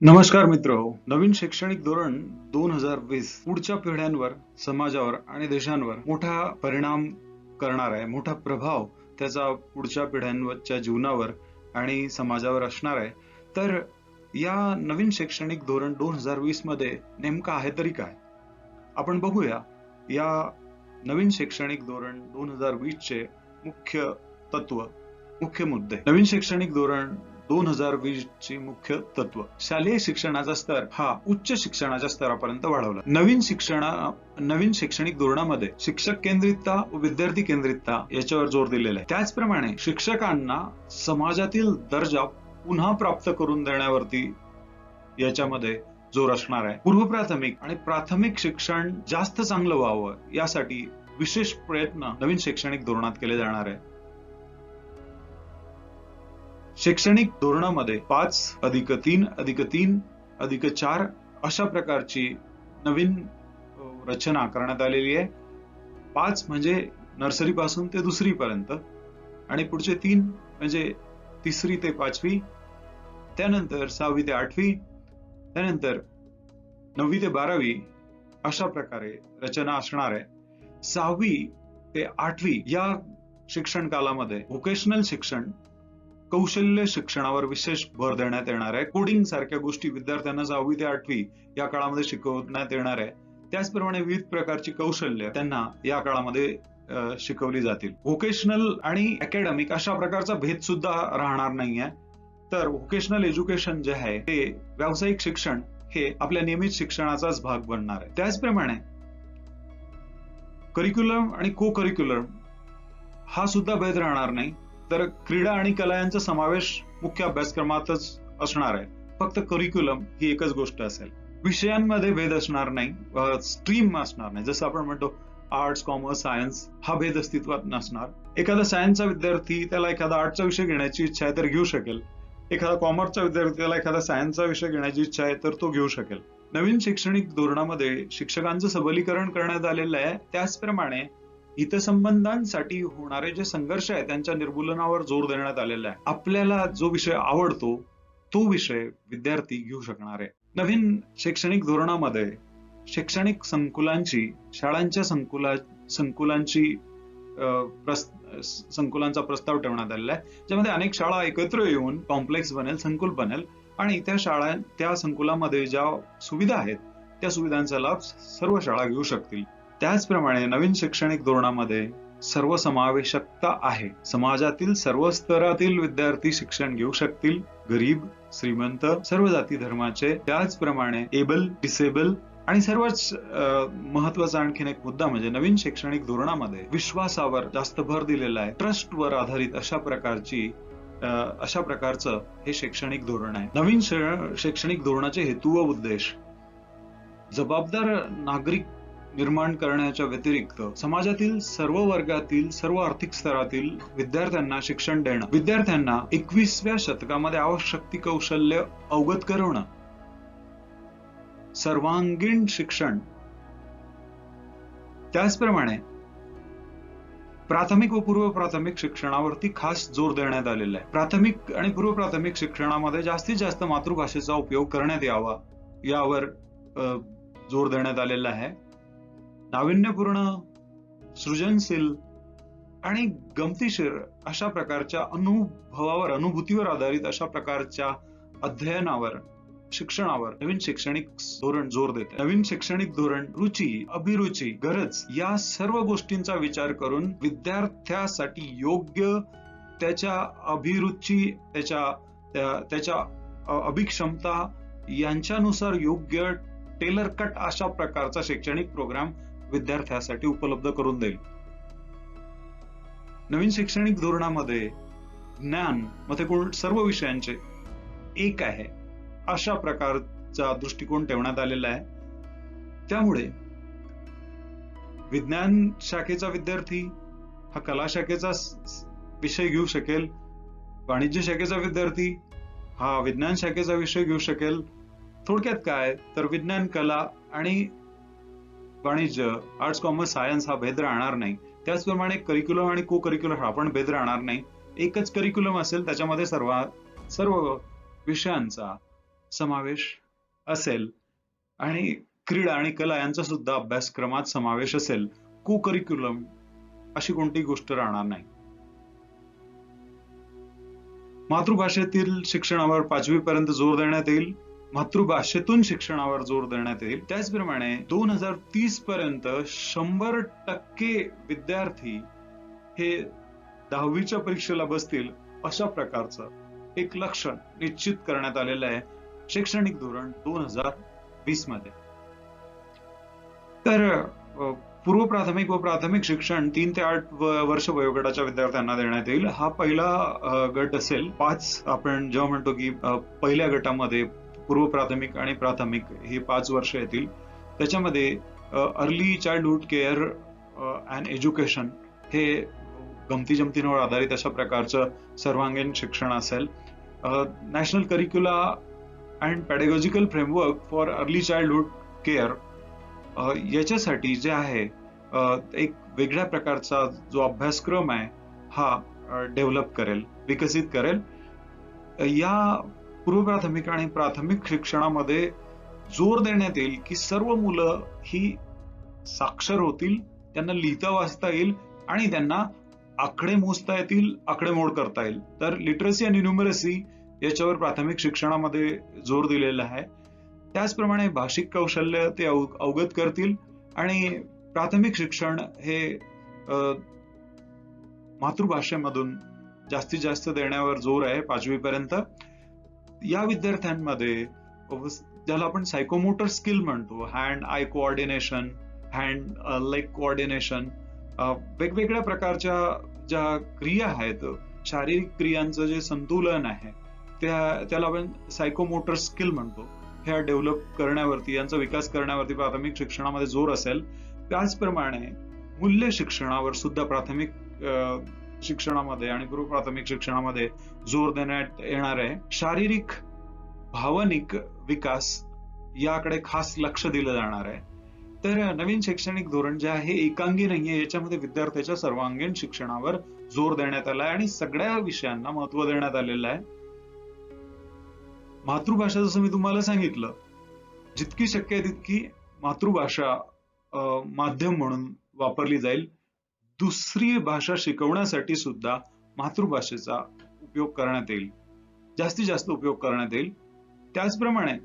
नमस्कार मित्र. नवीन शैक्षणिक धोरण 2020 पुढच्या पिढ्यांवर, समाजावर आणि देशांवर मोठा परिणाम करणार आहे. मोठा प्रभाव त्याचा पुढच्या पिढ्यांवरच्या जीवनावर आणि समाजावर असणार आहे. तर या नवीन शैक्षणिक धोरण 2020 मध्ये नेमकं आहे तरी काय? आपण बघूया या नवीन शैक्षणिक धोरण 2020 चे मुख्य तत्व, मुख्य मुद्दे. नवीन शैक्षणिक धोरण 2020 ची मुख्य तत्व. शालेय शिक्षणाचा स्तर हा उच्च शिक्षणाच्या स्तरापर्यंत वाढवला. नवीन शैक्षणिक धोरणामध्ये शिक्षक केंद्रितता व विद्यार्थी केंद्रितता याच्यावर जोर दिलेला आहे. त्याचप्रमाणे शिक्षकांना समाजातील दर्जा पुन्हा प्राप्त करून देण्यावरती याच्यामध्ये जोर असणार आहे. पूर्व प्राथमिक आणि प्राथमिक शिक्षण जास्त चांगलं व्हावं यासाठी विशेष प्रयत्न नवीन शैक्षणिक धोरणात केले जाणार आहे. शैक्षणिक धोरणामध्ये 5+3+3+4 अशा प्रकारची नवीन रचना करण्यात आलेली आहे. 5 म्हणजे नर्सरी पासून ते 2री पर्यंत आणि पुढचे 3 म्हणजे 3री ते 5वी, त्यानंतर 6वी ते 8वी, त्यानंतर 9वी ते 12वी अशा प्रकारे रचना असणार आहे. 6वी ते 8वी या शिक्षण कालामध्ये व्होकेशनल शिक्षण, कौशल्य शिक्षणावर विशेष भर देण्यात येणार आहे. कोडिंग सारख्या गोष्टी विद्यार्थ्यांना 6वी ते 8वी या काळामध्ये शिकवण्यात येणार आहे. त्याचप्रमाणे विविध प्रकारची कौशल्य त्यांना या काळामध्ये शिकवली जातील. व्होकेशनल आणि अकॅडमिक अशा प्रकारचा भेद सुद्धा राहणार नाहीये. तर व्होकेशनल एज्युकेशन जे आहे ते व्यावसायिक शिक्षण हे आपल्या नियमित शिक्षणाचाच भाग बनणार आहे. त्याचप्रमाणे करिक्युलम आणि को करिक्युलम हा सुद्धा भेद राहणार नाही. तर क्रीडा आणि कला यांचा समावेश मुख्य अभ्यासक्रमातच असणार आहे. फक्त करिक्युलम ही एकच गोष्ट असेल. विषयांमध्ये भेद असणार नाही, स्ट्रीम असणार नाही. जसं आपण म्हणतो आर्ट्स, कॉमर्स, सायन्स हा भेद अस्तित्वात नसणार. एखादा सायन्सचा विद्यार्थी त्याला एखादा आर्ट्सचा विषय घेण्याची इच्छा आहे तर घेऊ शकेल. एखादा कॉमर्सचा विद्यार्थी त्याला एखादा सायन्सचा विषय घेण्याची इच्छा आहे तर तो घेऊ शकेल. नवीन शैक्षणिक धोरणामध्ये शिक्षकांचं सबलीकरण करण्यात आलेलं आहे. त्याचप्रमाणे हितसंबंधांसाठी होणारे जे संघर्ष आहे त्यांच्या निर्मूलनावर जोर देण्यात आलेला आहे. आपल्याला जो विषय आवडतो तो विषय विद्यार्थी घेऊ शकणार आहे. नवीन शैक्षणिक धोरणामध्ये शैक्षणिक संकुलांची, शाळांच्या संकुलांचा प्रस्ताव ठेवण्यात आलेला आहे, ज्यामध्ये अनेक शाळा एकत्र येऊन कॉम्प्लेक्स बनेल, संकुल बनेल आणि त्या संकुलामध्ये ज्या सुविधा आहेत त्या सुविधांचा लाभ सर्व शाळा घेऊ शकतील. त्याचप्रमाणे नवीन शैक्षणिक धोरणामध्ये सर्वसमावेशकता आहे. समाजातील सर्व स्तरातील विद्यार्थी शिक्षण घेऊ शकतील. गरीब, श्रीमंत, सर्व जाती धर्माचे. त्याचप्रमाणे एबल, डिसेबल आणि सर्वच महत्वाचा आणखीन एक मुद्दा म्हणजे नवीन शैक्षणिक धोरणामध्ये विश्वासावर जास्त भर दिलेला आहे. ट्रस्टवर आधारित अशा प्रकारचं हे शैक्षणिक धोरण आहे. नवीन शैक्षणिक धोरणाचे हेतू व उद्देश जबाबदार नागरिक निर्माण करण्याच्या व्यतिरिक्त समाजातील सर्व वर्गातील, सर्व आर्थिक स्तरातील विद्यार्थ्यांना शिक्षण देणं, विद्यार्थ्यांना 21व्या शतकामध्ये आवश्यक ती कौशल्य अवगत करवणं, सर्वांगीण शिक्षण. त्याचप्रमाणे प्राथमिक व पूर्व प्राथमिक शिक्षणावरती खास जोर देण्यात आलेला आहे. प्राथमिक आणि पूर्व प्राथमिक शिक्षणामध्ये जास्तीत जास्त मातृभाषेचा उपयोग करण्यात यावा यावर जोर देण्यात आलेला आहे. नाविन्यपूर्ण, सृजनशील आणि गमतीशीर अशा प्रकारच्या अनुभूतीवर आधारित अशा प्रकारच्या अध्ययनावर, शिक्षणावर नवीन शैक्षणिक धोरण जोर देते. नवीन शैक्षणिक धोरण रुची, अभिरुची, गरज या सर्व गोष्टींचा विचार करून विद्यार्थ्यासाठी योग्य, त्याच्या अभिरुची, त्याच्या अभिक्षमता यांच्यानुसार योग्य टेलर कट अशा प्रकारचा शैक्षणिक प्रोग्राम विद्यार्थ्यासाठी उपलब्ध करून देईल. नवीन शैक्षणिक धोरणामध्ये ज्ञान मते सर्व विषयांचे एक आहे अशा प्रकारचा दृष्टिकोन ठेवण्यात आलेला आहे. त्यामुळे विज्ञान शाखेचा विद्यार्थी हा कला शाखेचा विषय घेऊ शकेल, वाणिज्य शाखेचा विद्यार्थी हा विज्ञान शाखेचा विषय घेऊ शकेल. थोडक्यात काय तर विज्ञान, कला आणि वाणिज्य, आर्ट्स, कॉमर्स, सायन्स हा भेद राहणार नाही. त्याचप्रमाणे करिक्युलम आणि को करिक्युलम हा पण भेद राहणार नाही. एकच करिक्युलम असेल, त्याच्यामध्ये सर्व विषयांचा समावेश असेल आणि क्रीडा आणि कला यांचा सुद्धा अभ्यासक्रमात समावेश असेल. को करिक्युलम अशी कोणतीही गोष्ट राहणार नाही. मातृभाषेतील शिक्षणावर 5वी पर्यंत जोर देण्यात येईल. मातृभाषेतून शिक्षणावर जोर देण्यात येईल. त्याचप्रमाणे 2030 पर्यंत 100% विद्यार्थी हे 10वीच्या परीक्षेला बसतील अशा प्रकारचं एक लक्ष्य निश्चित करण्यात आलेलं आहे शैक्षणिक धोरण 2020 मध्ये. तर पूर्व प्राथमिक व प्राथमिक शिक्षण 3 ते 8 वर्ष वयोगटाच्या विद्यार्थ्यांना देण्यात येईल. हा पहिला गट असेल. 5 आपण जेव्हा म्हणतो की पहिल्या गटामध्ये पूर्व प्राथमिक आणि प्राथमिक ही 5 वर्ष येतील. त्याच्यामध्ये early childhood care and education हे गमती जमतींवर आधारित अशा प्रकारचं सर्वांगीण शिक्षण असेल. National curriculum and pedagogical framework for early childhood care याच्यासाठी जे आहे एक वेगळ्या प्रकारचा जो अभ्यासक्रम आहे हा डेव्हलप करेल, विकसित करेल. या पूर्व प्राथमिक आणि प्राथमिक शिक्षणामध्ये जोर देण्यात येईल की सर्व मुलं ही साक्षर होतील, त्यांना लिहिता वाचता येईल आणि त्यांना आकडे मोजता येतील, आकडेमोड करता येईल. तर लिटरसी आणि न्यूमरसी याच्यावर प्राथमिक शिक्षणामध्ये जोर दिलेला आहे. त्याचप्रमाणे भाषिक कौशल्य ते अवगत करतील आणि प्राथमिक शिक्षण हे मातृभाषेमधून जास्तीत जास्त देण्यावर जोर आहे 5वी पर्यंत. या विद्यार्थ्यांमध्ये ज्याला आपण सायकोमोटर स्किल म्हणतो, hand I coordination, hand leg coordination, वेगवेगळ्या प्रकारच्या ज्या क्रिया आहेत, शारीरिक क्रियांचं जे संतुलन आहे त्याला आपण सायकोमोटर स्किल म्हणतो. ह्या डेव्हलप करण्यावरती, यांचा विकास करण्यावरती प्राथमिक शिक्षणामध्ये जोर असेल. त्याचप्रमाणे मूल्य शिक्षणावर सुद्धा प्राथमिक शिक्षणामध्ये आणि पूर्व प्राथमिक शिक्षणामध्ये जोर देण्यात येणार आहे. शारीरिक भावनिक विकास याकडे खास लक्ष दिलं जाणार आहे. तर नवीन शैक्षणिक धोरण जे आहे एकांगी नाहीये, याच्यामध्ये विद्यार्थ्याच्या सर्वांगीण शिक्षणावर जोर देण्यात आला आहे आणि सगळ्या विषयांना महत्व देण्यात आलेलं आहे. मातृभाषा जसं मी तुम्हाला सांगितलं, जितकी शक्य आहे तितकी मातृभाषा माध्यम म्हणून वापरली जाईल. दुसरी भाषा शिकवण्यासाठी सुद्धा मातृभाषेचा उपयोग करण्यात येईल, जास्तीत जास्त उपयोग करण्यात येईल. त्याचप्रमाणे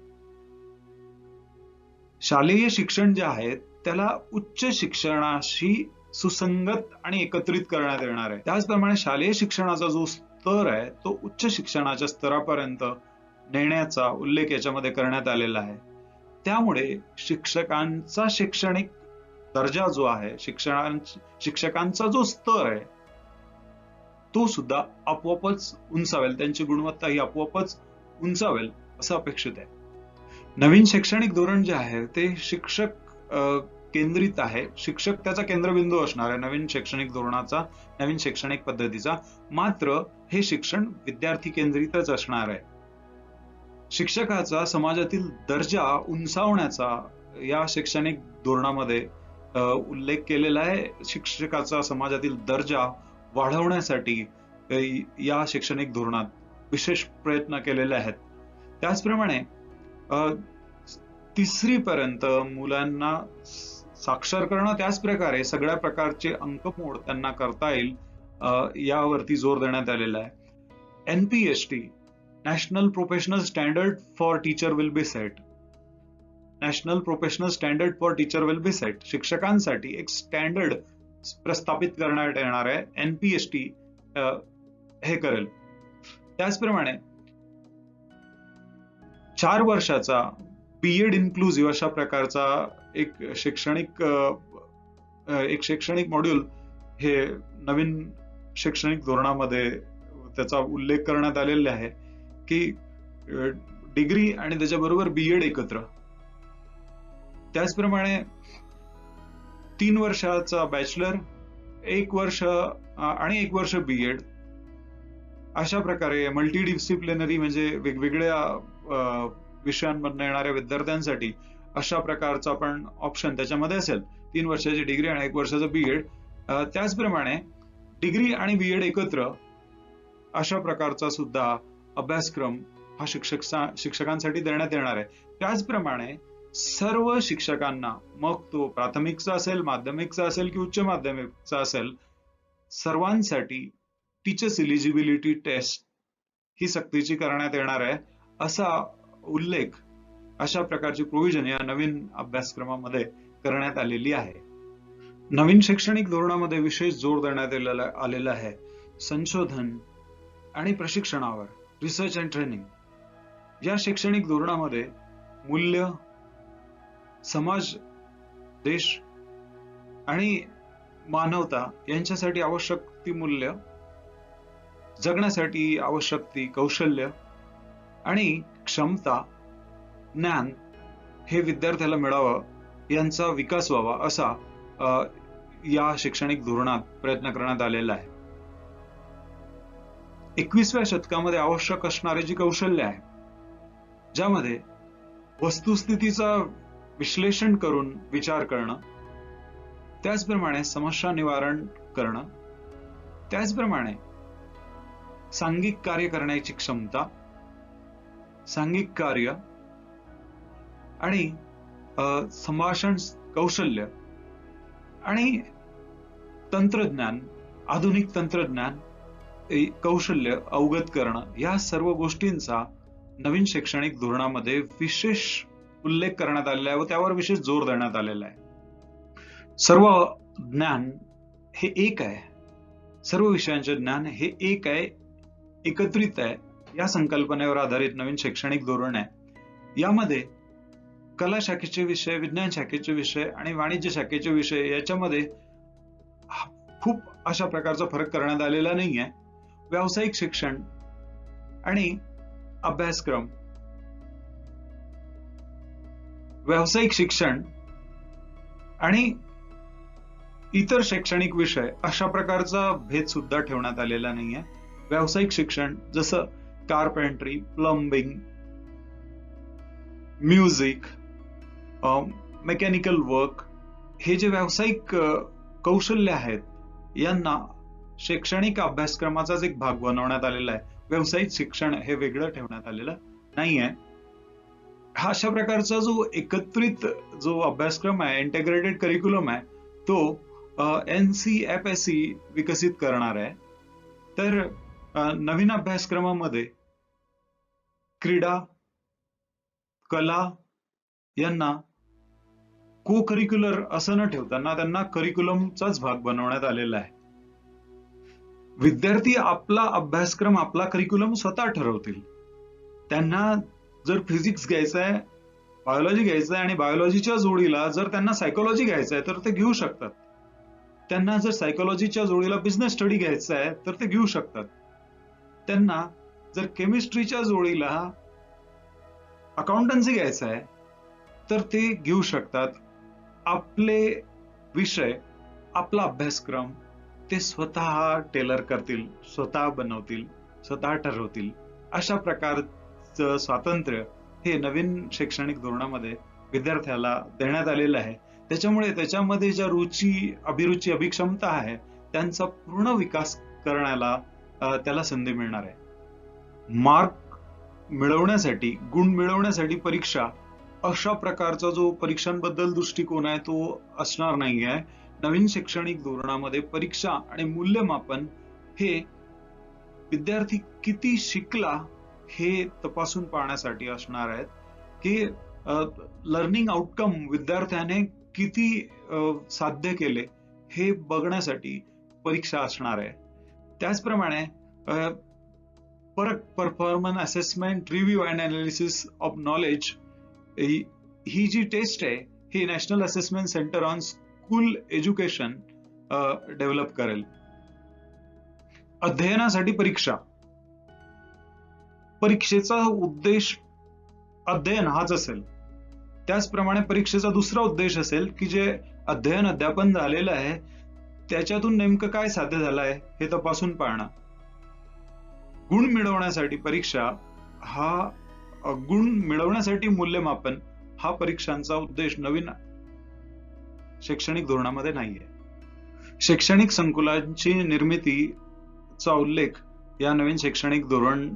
शालेय शिक्षण जे आहे त्याला उच्च शिक्षणाशी सुसंगत आणि एकत्रित करण्यात येणार आहे. त्याचप्रमाणे शालेय शिक्षणाचा जो स्तर आहे तो उच्च शिक्षणाच्या स्तरापर्यंत नेण्याचा उल्लेख याच्यामध्ये करण्यात आलेला आहे. त्यामुळे शिक्षकांचा शैक्षणिक दर्जा जो आहे, शिक्षकांचा जो स्तर आहे तो सुद्धा आपोआपच उंचावेल, त्यांची गुणवत्ता ही आपोआपच उंचावेल असं अपेक्षित आहे. नवीन शैक्षणिक धोरण जे आहे ते शिक्षक केंद्रित आहे. शिक्षक त्याचा केंद्रबिंदू असणार आहे नवीन शैक्षणिक धोरणाचा, नवीन शैक्षणिक पद्धतीचा. मात्र हे शिक्षण विद्यार्थी केंद्रितच असणार आहे. शिक्षकाचा समाजातील दर्जा उंचावण्याचा या शैक्षणिक धोरणामध्ये उल्लेख केलेला आहे. शिक्षकाचा समाजातील दर्जा वाढवण्यासाठी या शैक्षणिक धोरणात विशेष प्रयत्न केलेले आहेत. त्याचप्रमाणे 3री पर्यंत मुलांना साक्षर करणं, त्याच प्रकारे सगळ्या प्रकारचे अंकमोड त्यांना करता येईल यावरती जोर देण्यात आलेला आहे. NPST national professional standard for teacher will be set. National professional standard for teacher will be set. शिक्षकांसाठी एक स्टँडर्ड प्रस्थापित करण्यात येणार आहे. NPST हे करेल. त्याचप्रमाणे 4 वर्षाचा B.Ed इन्क्लुझिव्ह अशा प्रकारचा एक शैक्षणिक मॉड्यूल हे नवीन शैक्षणिक धोरणामध्ये त्याचा उल्लेख करण्यात आलेला आहे की डिग्री आणि त्याच्याबरोबर B.Ed एकत्र. त्याचप्रमाणे 3 वर्षाचा बॅचलर, 1 वर्ष आणि 1 वर्ष B.Ed अशा प्रकारे मल्टीडिसिप्लिनरी म्हणजे वेगवेगळ्या विषयांमधून येणाऱ्या विद्यार्थ्यांसाठी अशा प्रकारचा पण ऑप्शन त्याच्यामध्ये असेल. 3 वर्षाची डिग्री आणि 1 वर्षाचं B.Ed. त्याचप्रमाणे डिग्री आणि B.Ed एकत्र अशा प्रकारचा सुद्धा अभ्यासक्रम हा शिक्षकांसाठी देण्यात येणार आहे. त्याचप्रमाणे सर्व शिक्षकांना, मग तो प्राथमिकचा असेल, माध्यमिकचा असेल की उच्च माध्यमिकचा असेल, सर्वांसाठी टीचर्स एलिजिबिलिटी टेस्ट ही सक्तीची करण्यात येणार आहे, असा उल्लेख, अशा प्रकारची प्रोव्हिजन या नवीन अभ्यासक्रमामध्ये करण्यात आलेली आहे. नवीन शैक्षणिक धोरणामध्ये विशेष जोर देण्यात आलेला आहे संशोधन आणि प्रशिक्षणावर, रिसर्च अँड ट्रेनिंग. या शैक्षणिक धोरणामध्ये मूल्य, समाज, देश आणि मानवता यांच्यासाठी आवश्यक ती मूल्य, जगण्यासाठी आवश्यक ती कौशल्य आणि क्षमता, ज्ञान हे विद्यार्थ्याला मिळावं, यांचा विकास व्हावा, असा या शैक्षणिक धोरणात प्रयत्न करण्यात आलेला आहे. 21व्या शतकामध्ये आवश्यक असणारी जी कौशल्य आहे, ज्यामध्ये वस्तुस्थितीचा विश्लेषण करून विचार करणं, त्याचप्रमाणे समस्या निवारण करणं, त्याचप्रमाणे सांघिक कार्य करण्याची क्षमता, सांघिक कार्य आणि संभाषण कौशल्य आणि तंत्रज्ञान, आधुनिक तंत्रज्ञान कौशल्य अवगत करणं, या सर्व गोष्टींचा नवीन शैक्षणिक धोरणामध्ये विशेष उल्लेख करण्यात आलेला आहे व त्यावर विशेष जोर देण्यात आलेला आहे. सर्व ज्ञान हे एक आहे, सर्व विषयांचे ज्ञान हे एक आहे, एकत्रित आहे, या संकल्पनेवर आधारित नवीन शैक्षणिक धोरण आहे. यामध्ये कला शाखेचे विषय, विज्ञान शाखेचे विषय आणि वाणिज्य शाखेचे विषय याच्यामध्ये खूप अशा प्रकारचा फरक करण्यात आलेला नाहीये. व्यावसायिक शिक्षण आणि अभ्यासक्रम, व्यावसायिक शिक्षण आणि इतर शैक्षणिक विषय अशा प्रकारचा भेद सुद्धा ठेवण्यात आलेला नाहीये. व्यावसायिक शिक्षण जसं carpentry, plumbing, music, mechanical work, हे जे व्यावसायिक कौशल्य आहेत, यांना शैक्षणिक अभ्यासक्रमाचाच एक भाग बनवण्यात आलेला आहे. व्यावसायिक शिक्षण हे वेगळं ठेवण्यात आलेलं नाहीये. हा अशा प्रकारचा जो एकत्रित जो अभ्यासक्रम आहे, इंटिग्रेटेड करिक्युलम आहे, तो NCFSE विकसित करणार आहे. तर नवीन अभ्यासक्रमामध्ये क्रीडा, कला यांना को करिक्युलर असं न ठेवताना त्यांना करिक्युलमचाच भाग बनवण्यात आलेला आहे. विद्यार्थी आपला अभ्यासक्रम, आपला करिक्युलम स्वतः ठरवतील. त्यांना जर फिजिक्स घ्यायचं आहे, बायोलॉजी घ्यायचं आहे आणि बायोलॉजीच्या जोडीला जर त्यांना सायकोलॉजी घ्यायचं आहे तर ते घेऊ शकतात. त्यांना जर सायकोलॉजीच्या जोडीला बिझनेस स्टडी घ्यायचा आहे तर ते घेऊ शकतात. त्यांना जर केमिस्ट्रीच्या जोडीला अकाउंटन्सी घ्यायचं आहे तर ते घेऊ शकतात. आपले विषय, आपला अभ्यासक्रम ते स्वतः टेलर करतील, स्वतः बनवतील, स्वतः ठरवतील. अशा प्रकारचं स्वातंत्र्य हे नवीन शैक्षणिक धोरणामध्ये विद्यार्थ्याला देण्यात आलेलं आहे. त्याच्यामुळे त्याच्यामध्ये ज्या रुची, अभिरुची, अभिक्षमता आहे, त्यांचा पूर्ण विकास करण्याला त्याला संधी मिळणार आहे. मार्क मिळवण्यासाठी, गुण मिळवण्यासाठी परीक्षा, अशा प्रकारचा जो परीक्षांबद्दल दृष्टिकोन आहे तो असणार नाही आहे. नवीन शैक्षणिक धोरणामध्ये परीक्षा आणि मूल्यमापन हे विद्यार्थी किती शिकला हे तपासून पाहण्यासाठी असणार आहेत, की लर्निंग आउटकम विद्यार्थ्याने किती साध्य केले हे बघण्यासाठी परीक्षा असणार आहे. त्याचप्रमाणे performance assessment, review and analysis of knowledge ही जी टेस्ट आहे ही national assessment centre on school education develop करेल. अध्ययनासाठी परीक्षा, परीक्षेचा उद्देश अध्ययन हाच असेल. त्याचप्रमाणे परीक्षेचा दुसरा उद्देश असेल की जे अध्ययन, अध्यापन झालेलं आहे त्याच्यातून नेमकं काय साध्य झालं आहे हे तपासून पाहणं. गुण मिळवण्यासाठी परीक्षा, हा गुण मिळवण्यासाठी मूल्यमापन हा परीक्षांचा उद्देश नवीन शैक्षणिक धोरणामध्ये नाहीये. शैक्षणिक संकुलांची निर्मितीचा उल्लेख या नवीन शैक्षणिक धोरण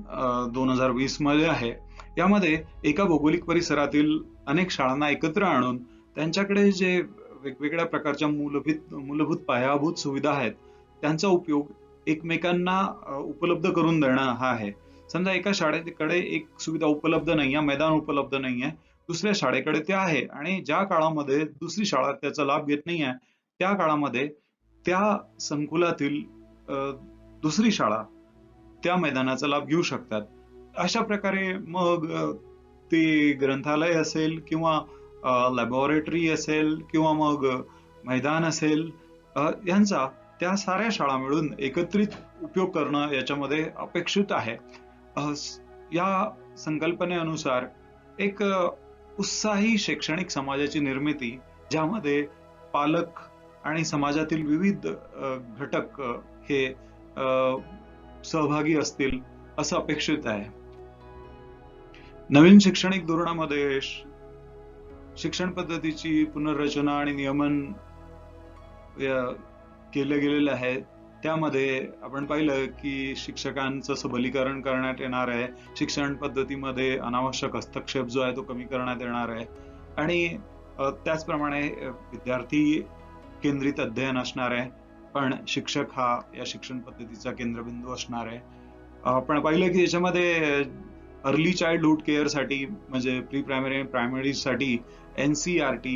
2020 मध्ये आहे. यामध्ये एका भौगोलिक परिसरातील अनेक शाळांना एकत्र आणून त्यांच्याकडे जे वेगवेगळ्या प्रकारच्या मूलभूत पायाभूत सुविधा आहेत त्यांचा उपयोग एकमेकांना उपलब्ध करून देणं हा आहे. समजा एका शाळेकडे एक सुविधा उपलब्ध नाहीये, मैदान उपलब्ध नाहीये, दुसऱ्या शाळेकडे ते आहे आणि ज्या काळामध्ये दुसरी शाळा त्याचा लाभ घेत नाहीये त्या काळामध्ये त्या संकुलातील दुसरी शाळा त्या मैदानाचा लाभ घेऊ शकतात. अशा प्रकारे मग ते ग्रंथालय असेल किंवा लॅबोरेटरी असेल किंवा मग मैदान असेल यांचा त्या साऱ्या शाळा मिळून एकत्रित उपयोग करणं याच्यामध्ये अपेक्षित आहे. या संकल्पनेनुसार एक उत्साही शैक्षणिक समाजाची निर्मिती ज्यामध्ये पालक आणि समाजातील विविध घटक हे सहभागी असतील असं अपेक्षित आहे. नवीन शैक्षणिक धोरणामध्ये शिक्षण पद्धतीची पुनर्रचना आणि नियमन केले गेलेले आहे. त्यामध्ये आपण पाहिलं की शिक्षकांचं सबलीकरण करण्यात येणार आहे. शिक्षण पद्धतीमध्ये अनावश्यक हस्तक्षेप जो आहे तो कमी करण्यात येणार आहे आणि त्याचप्रमाणे विद्यार्थी केंद्रित अध्ययन असणार आहे, पण शिक्षक हा या शिक्षण पद्धतीचा केंद्रबिंदू असणार आहे. आपण पाहिलं की याच्यामध्ये अर्ली चाइल्डहुड केअर साठी म्हणजे प्री प्रायमरी आणि प्रायमरी साठी NCERT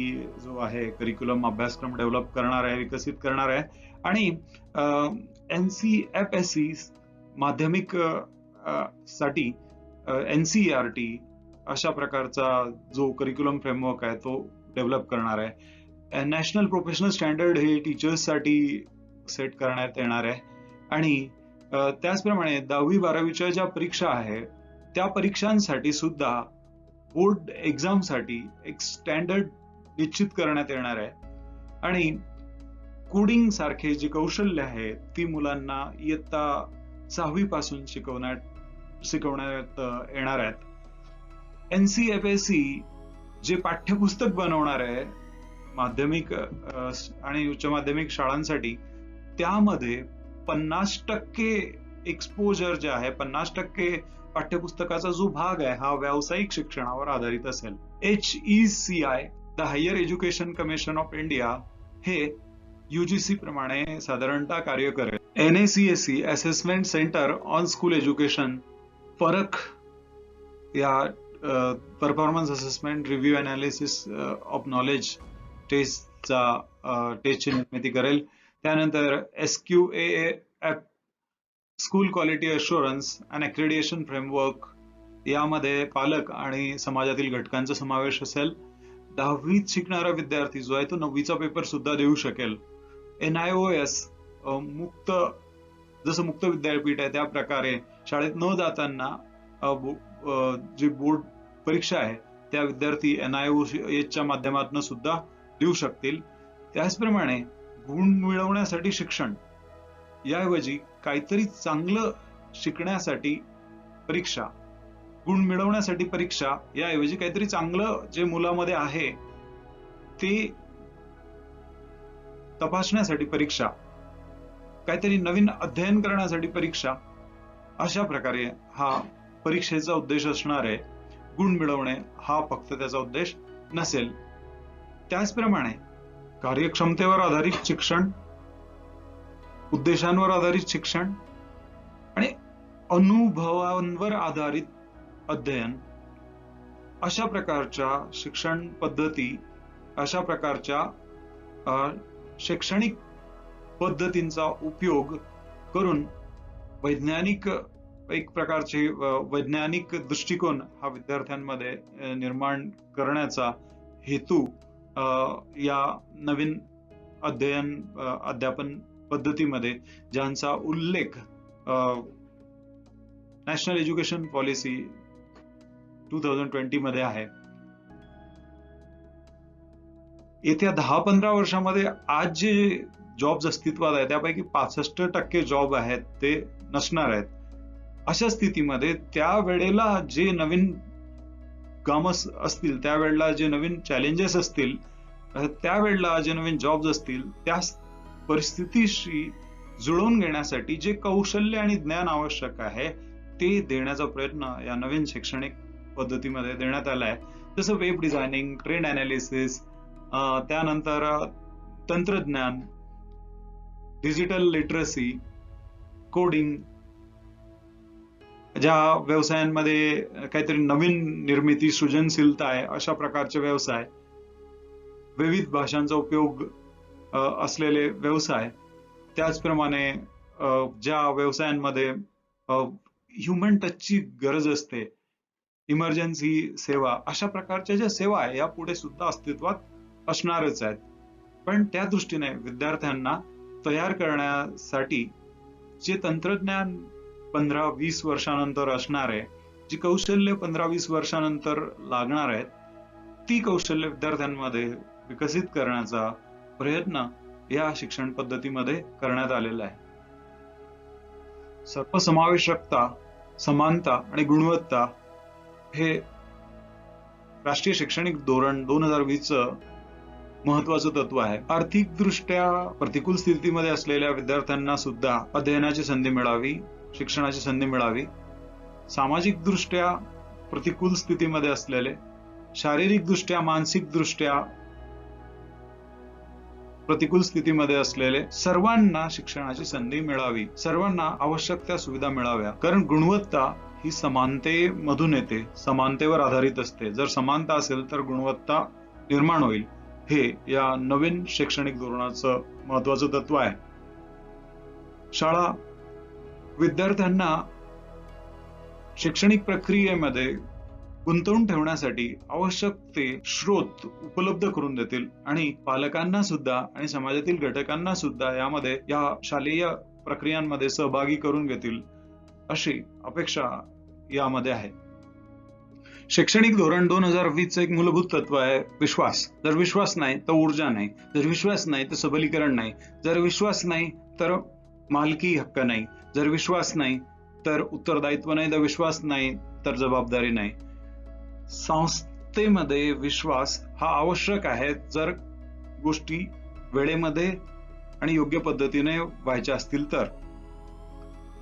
जो आहे करिक्युलम अभ्यासक्रम डेव्हलप करणार आहे, विकसित करणार आहे आणि NCFSE माध्यमिक साठी NCERT अशा प्रकारचा जो करिक्युलम फ्रेमवर्क आहे तो डेव्हलप करणार आहे. नॅशनल प्रोफेशनल स्टँडर्ड हे टीचर्स साठी सेट करण्यात येणार आहे आणि त्याचप्रमाणे 10वी-12वीच्या ज्या परीक्षा आहे त्या परीक्षांसाठी सुद्धा बोर्ड एक्झाम साठी एक स्टँडर्ड निश्चित करण्यात येणार आहे आणि कोडिंग सारखे जी कौशल्य आहे ती मुलांना इयत्ता 6वी पासून शिकवण्यात येणार आहेत. NCFSE जे पाठ्यपुस्तक बनवणार आहे माध्यमिक आणि उच्च माध्यमिक शाळांसाठी त्यामध्ये 50% एक्सपोजर जे आहे 50% पाठ्यपुस्तकाचा जो भाग आहे हा व्यावसायिक शिक्षणावर आधारित असेल. HECI the higher education commission of India हे UGC प्रमाणे साधारणतः कार्य करेल. NACSE assessment centre on school education फरक या performance assessment review analysis of knowledge टेस्टची निर्मिती करेल. त्यानंतर SQAAF school quality assurance and accreditation framework यामध्ये पालक आणि समाजातील घटकांचा समावेश असेल. 10वीत शिकणारा विद्यार्थी जो आहे तो 9वीचा पेपर सुद्धा देऊ शकेल. NIOS जसं मुक्त विद्यापीठ आहे त्या प्रकारे शाळेत न जाताना जी बोर्ड परीक्षा आहे त्या विद्यार्थी NIOSच्या माध्यमातून सुद्धा देऊ शकतील. त्याचप्रमाणे गुण मिळवण्यासाठी शिक्षण याऐवजी काहीतरी चांगलं शिकण्यासाठी परीक्षा, गुण मिळवण्यासाठी परीक्षा याऐवजी काहीतरी चांगलं जे मुलामध्ये आहे ते तपासण्यासाठी परीक्षा, काहीतरी नवीन अध्ययन करण्यासाठी परीक्षा, अशा प्रकारे हा परीक्षेचा उद्देश असणार आहे. गुण मिळवणे हा फक्त त्याचा उद्देश नसेल. त्याचप्रमाणे कार्यक्षमतेवर आधारित शिक्षण, उद्देशांवर आधारित शिक्षण आणि अनुभवांवर आधारित अध्ययन अशा प्रकारच्या शिक्षण पद्धती, अशा प्रकारच्या शैक्षणिक पद्धतींचा उपयोग करून एक प्रकारचे वैज्ञानिक दृष्टिकोन हा विद्यार्थ्यांमध्ये निर्माण करण्याचा हेतू या नवीन अध्यापन पद्धतीमध्ये ज्यांचा उल्लेख नॅशनल एज्युकेशन पॉलिसी 2020 मध्ये आहे. येत्या 10-15 वर्षामध्ये आज जे जॉब्स अस्तित्वात आहेत त्यापैकी 65% जॉब आहेत ते नसणार आहेत. अशा स्थितीमध्ये त्यावेळेला जे नवीन कामं असतील, त्यावेळेला जे नवीन चॅलेंजेस असतील, त्यावेळेला जे नवीन जॉब्स असतील त्या परिस्थितीशी जुळवून घेण्यासाठी जे कौशल्य आणि ज्ञान आवश्यक आहे ते देण्याचा प्रयत्न या नवीन शैक्षणिक पद्धतीमध्ये देण्यात आलाय. जसं वेब डिझायनिंग, ट्रेंड अनालिसिस, त्यानंतर तंत्रज्ञान, डिजिटल लिटरसी, कोडिंग, ज्या व्यवसायांमध्ये काहीतरी नवीन निर्मिती, सृजनशीलता आहे अशा प्रकारचे व्यवसाय, विविध भाषांचा उपयोग असलेले व्यवसाय, त्याचप्रमाणे ज्या व्यवसायांमध्ये ह्युमन टचची गरज असते, इमर्जन्सी सेवा, अशा प्रकारच्या ज्या सेवा आहे या पुढे सुद्धा अस्तित्वात असणारच आहेत. पण त्या दृष्टीने विद्यार्थ्यांना तयार करण्यासाठी जे तंत्रज्ञान 15-20 वर्षानंतर असणार आहे, जी कौशल्य 15-20 वर्षानंतर लागणार आहेत, ती कौशल्य विद्यार्थ्यांमध्ये विकसित करण्याचा प्रयत्न या शिक्षण पद्धतीमध्ये करण्यात आलेला आहे. सर्वसमावेशकता, समानता आणि गुणवत्ता हे राष्ट्रीय शैक्षणिक धोरण 2020 महत्वाचं तत्व आहे. आर्थिक दृष्ट्या प्रतिकूल स्थितीमध्ये असलेल्या विद्यार्थ्यांना सुद्धा अध्ययनाची संधी मिळावी, शिक्षणाची संधी मिळावी. सामाजिक दृष्ट्या प्रतिकूल स्थितीमध्ये असलेले, शारीरिक दृष्ट्या, मानसिक दृष्ट्या प्रतिकूल स्थितीमध्ये असलेले सर्वांना शिक्षणाची संधी मिळावी, सर्वांना आवश्यक त्या सुविधा मिळाव्या. कारण गुणवत्ता ही समानतेमधून येते, समानतेवर आधारित असते. जर समानता असेल तर गुणवत्ता निर्माण होईल. हे या नवीन शैक्षणिक धोरणाचं महत्वाचं तत्व आहे. शाळा विद्यार्थ्यांना शैक्षणिक प्रक्रियेमध्ये गुंतवून ठेवण्यासाठी आवश्यक ते स्रोत उपलब्ध करून देतील आणि पालकांना सुद्धा आणि समाजातील घटकांना सुद्धा या शालेय प्रक्रियांमध्ये सहभागी करून घेतील अशी अपेक्षा यामध्ये आहे. शैक्षणिक धोरण 2020 एक मूलभूत तत्व आहे विश्वास. जर विश्वास नाही तर ऊर्जा नाही, जर विश्वास नाही तर सबलीकरण नाही, जर विश्वास नाही तर मालकी हक्क नाही, जर विश्वास नाही तर उत्तरदायित्व नाही, जर विश्वास नाही तर जबाबदारी नाही. संस्थेमध्ये विश्वास हा आवश्यक आहे जर गोष्टी वेळेमध्ये आणि योग्य पद्धतीने व्हायच्या असतील तर.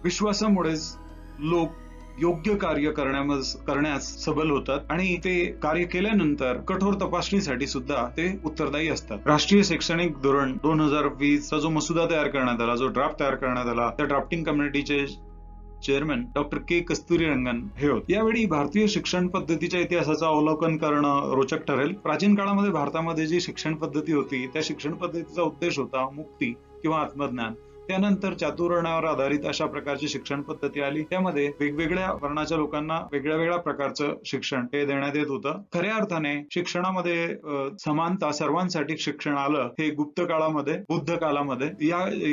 विश्वासामुळेच लोक योग्य कार्य करण्यास सबल होतात आणि ते कार्य केल्यानंतर कठोर तपासणीसाठी सुद्धा ते उत्तरदायी असतात. राष्ट्रीय शैक्षणिक धोरण 2020 चा जो मसुदा तयार करण्यात आला, जो ड्राफ्ट तयार करण्यात आला, त्या ड्राफ्टिंग कमिटीचे चेअरमन डॉक्टर के कस्तुरीरंगन हे होते. यावेळी भारतीय शिक्षण पद्धतीच्या इतिहासाचं अवलोकन करणं रोचक ठरेल. प्राचीन काळामध्ये भारतामध्ये जी शिक्षण पद्धती होती त्या शिक्षण पद्धतीचा उद्देश होता मुक्ती किंवा आत्मज्ञान. त्यानंतर चातुर्वर्ण्यावर आधारित अशा प्रकारची शिक्षण पद्धती आली. त्यामध्ये वेगवेगळ्या वर्णाच्या लोकांना वेगळ्या वेगळ्या प्रकारचं शिक्षण हे देण्यात येत होतं. खऱ्या अर्थाने शिक्षणामध्ये समानता, सर्वांसाठी शिक्षण आलं हे गुप्त काळामध्ये, बुद्ध काळामध्ये.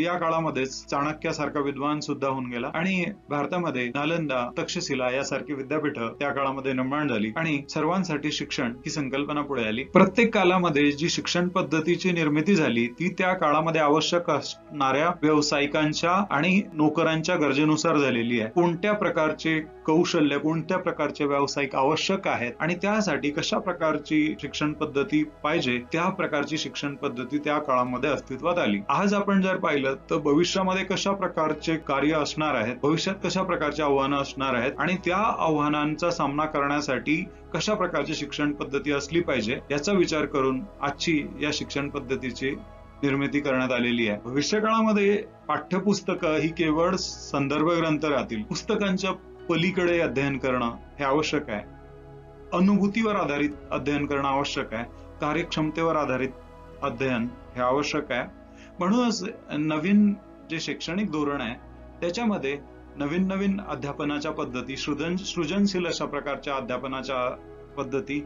या काळामध्येच चाणक्यासारखा विद्वान सुद्धा होऊन गेला आणि भारतामध्ये नालंदा, तक्षशिला यासारखी विद्यापीठं त्या काळामध्ये निर्माण झाली आणि सर्वांसाठी शिक्षण ही संकल्पना पुढे आली. प्रत्येक काळामध्ये जी शिक्षण पद्धतीची निर्मिती झाली ती त्या काळामध्ये आवश्यक असणाऱ्या व्यावसायिकांच्या आणि नोकरांच्या गरजेनुसार झालेली आहे. कोणत्या प्रकारचे कौशल्य, कोणत्या प्रकारचे व्यावसायिक आवश्यक आहेत आणि त्यासाठी कशा प्रकारची शिक्षण पद्धती पाहिजे, त्या प्रकारची शिक्षण पद्धती त्या काळामध्ये अस्तित्वात आली. आज आपण जर पाहिलं तर भविष्यामध्ये कशा प्रकारचे कार्य असणार आहेत, भविष्यात कशा प्रकारचे आव्हानं असणार आहेत आणि त्या आव्हानांचा सामना करण्यासाठी कशा प्रकारची शिक्षण पद्धती असली पाहिजे याचा विचार करून आजची या शिक्षण पद्धतीची निर्मिती करण्यात आलेली आहे. भविष्यकाळामध्ये पाठ्यपुस्तकं ही केवळ संदर्भ ग्रंथ राहतील. पुस्तकांच्या पलीकडे अध्ययन करणं हे आवश्यक आहे. अनुभूतीवर आधारित अध्ययन करणं आवश्यक आहे. कार्यक्षमतेवर आधारित अध्ययन हे आवश्यक आहे. म्हणूनच नवीन जे शैक्षणिक धोरण आहे त्याच्यामध्ये नवीन नवीन अध्यापनाच्या पद्धती, सृजनशील अशा प्रकारच्या अध्यापनाच्या पद्धती,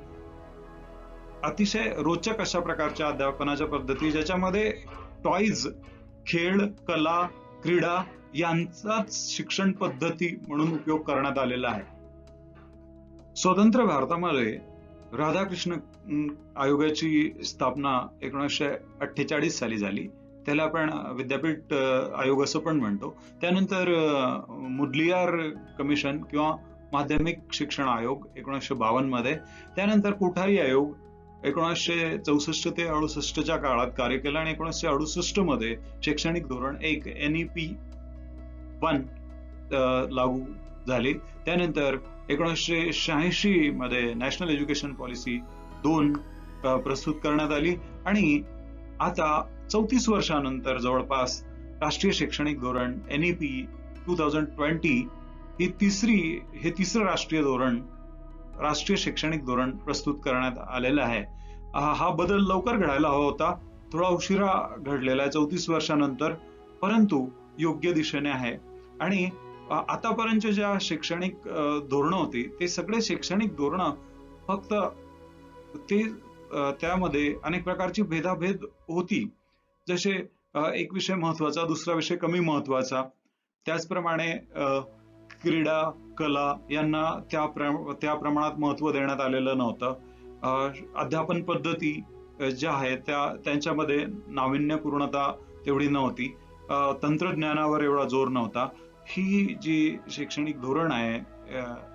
अतिशय रोचक अशा प्रकारच्या अध्यापनाच्या पद्धती ज्याच्यामध्ये टॉयज, खेळ, कला, क्रीडा यांचाच शिक्षण पद्धती म्हणून उपयोग करण्यात आलेला आहे. स्वतंत्र भारतामध्ये राधाकृष्ण आयोगाची स्थापना 1948 साली झाली. त्याला आपण विद्यापीठ आयोग असं पण म्हणतो. त्यानंतर मुदलियार कमिशन किंवा माध्यमिक शिक्षण आयोग 1952 मध्ये, त्यानंतर कोठारी आयोग 1964 ते 68च्या काळात कार्य केलं आणि 1968 मध्ये शैक्षणिक धोरण एक NEP 1 लागू झाली. त्यानंतर 1986 मध्ये नॅशनल एज्युकेशन पॉलिसी 2 प्रस्तुत करण्यात आली आणि आता 34 वर्षानंतर जवळपास राष्ट्रीय शैक्षणिक धोरण NEP 2020 हे तिसरं राष्ट्रीय शैक्षणिक धोरण प्रस्तुत करण्यात आलेलं आहे. हा बदल लवकर घडायला हवा होता, थोडा उशिरा घडलेला आहे 34 वर्षानंतर, परंतु योग्य दिशेने आहे. आणि आतापर्यंत ज्या शैक्षणिक धोरणं होती ते सगळे शैक्षणिक धोरणं फक्त त्यामध्ये अनेक प्रकारची भेदाभेद होती. जसे एक विषय महत्वाचा, दुसरा विषय कमी महत्वाचा. त्याचप्रमाणे क्रीडा, कला यांना त्या प्रमाणात महत्व देण्यात आलेलं नव्हतं. अध्यापन पद्धती ज्या आहेत त्यांच्यामध्ये नाविन्यपूर्णता तेवढी नव्हती. तंत्रज्ञानावर एवढा जोर नव्हता. ही जी शैक्षणिक धोरण आहे,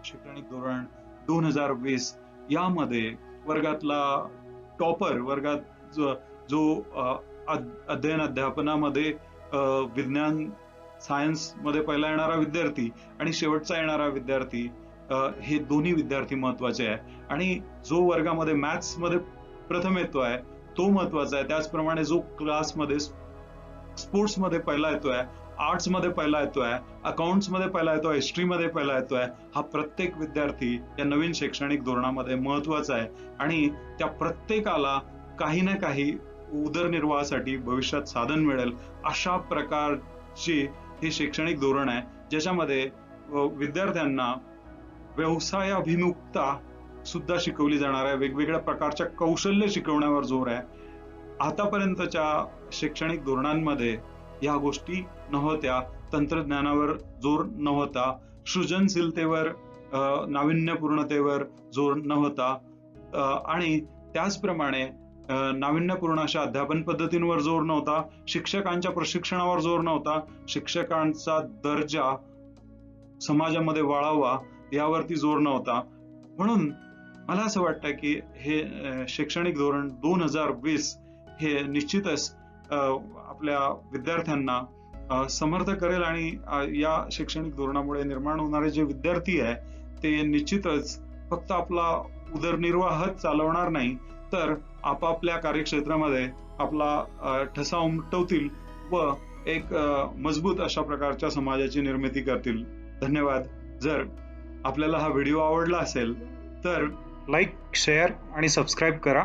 शैक्षणिक धोरण 2020, यामध्ये वर्गातला टॉपर, वर्गात जो अध्ययन अध्यापनामध्ये विज्ञान सायन्स मध्ये पहिला येणारा विद्यार्थी आणि शेवटचा येणारा विद्यार्थी, हे दोन्ही विद्यार्थी महत्वाचे आहे. आणि जो वर्गामध्ये मॅथ्स मध्ये प्रथम येतोय तो महत्वाचा आहे. त्याचप्रमाणे जो क्लासमध्ये स्पोर्ट्स मध्ये पहिला येतोय, आर्ट्स मध्ये पहिला येतोय, अकाउंट्स मध्ये पहिला येतोय, हिस्ट्री मध्ये पहिला येतोय, हा प्रत्येक विद्यार्थी या नवीन शैक्षणिक धोरणामध्ये महत्वाचा आहे. आणि त्या प्रत्येकाला काही ना काही उदरनिर्वाहासाठी भविष्यात साधन मिळेल अशा प्रकारची हे शैक्षणिक धोरण आहे, ज्याच्यामध्ये विद्यार्थ्यांना व्यवसायाभिमुखता सुद्धा शिकवली जाणार आहे. वेगवेगळ्या प्रकारच्या कौशल्य शिकवण्यावर जोर आहे. आतापर्यंतच्या शैक्षणिक धोरणांमध्ये या गोष्टी नव्हत्या. तंत्रज्ञानावर जोर नव्हता, सृजनशीलतेवर, नाविन्यपूर्णतेवर जोर नव्हता, आणि त्याचप्रमाणे नाविन्यपूर्ण अशा अध्यापन पद्धतींवर जोर नव्हता. शिक्षकांच्या प्रशिक्षणावर जोर नव्हता. शिक्षकांचा दर्जा समाजामध्ये वाढावा यावरती जोर नव्हता. म्हणून मला असं वाटतं की हे शैक्षणिक धोरण 2020 हे निश्चितच आपल्या विद्यार्थ्यांना समर्थ करेल आणि या शैक्षणिक धोरणामुळे निर्माण होणारे जे विद्यार्थी आहे ते निश्चितच फक्त आपला उदरनिर्वाहच चालवणार नाही, तर आपापल्या कार्यक्षेत्रामध्ये आपला ठसा उमटवतील व एक मजबूत अशा प्रकारच्या समाजाची निर्मिती करतील. धन्यवाद. जर आपल्याला हा व्हिडिओ आवडला असेल तर लाईक, शेअर आणि सबस्क्राईब करा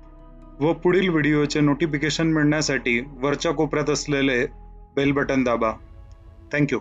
व पुढील व्हिडिओचे नोटिफिकेशन मिळण्यासाठी वरच्या कोपऱ्यात असलेले बेल बटन दाबा. थँक्यू.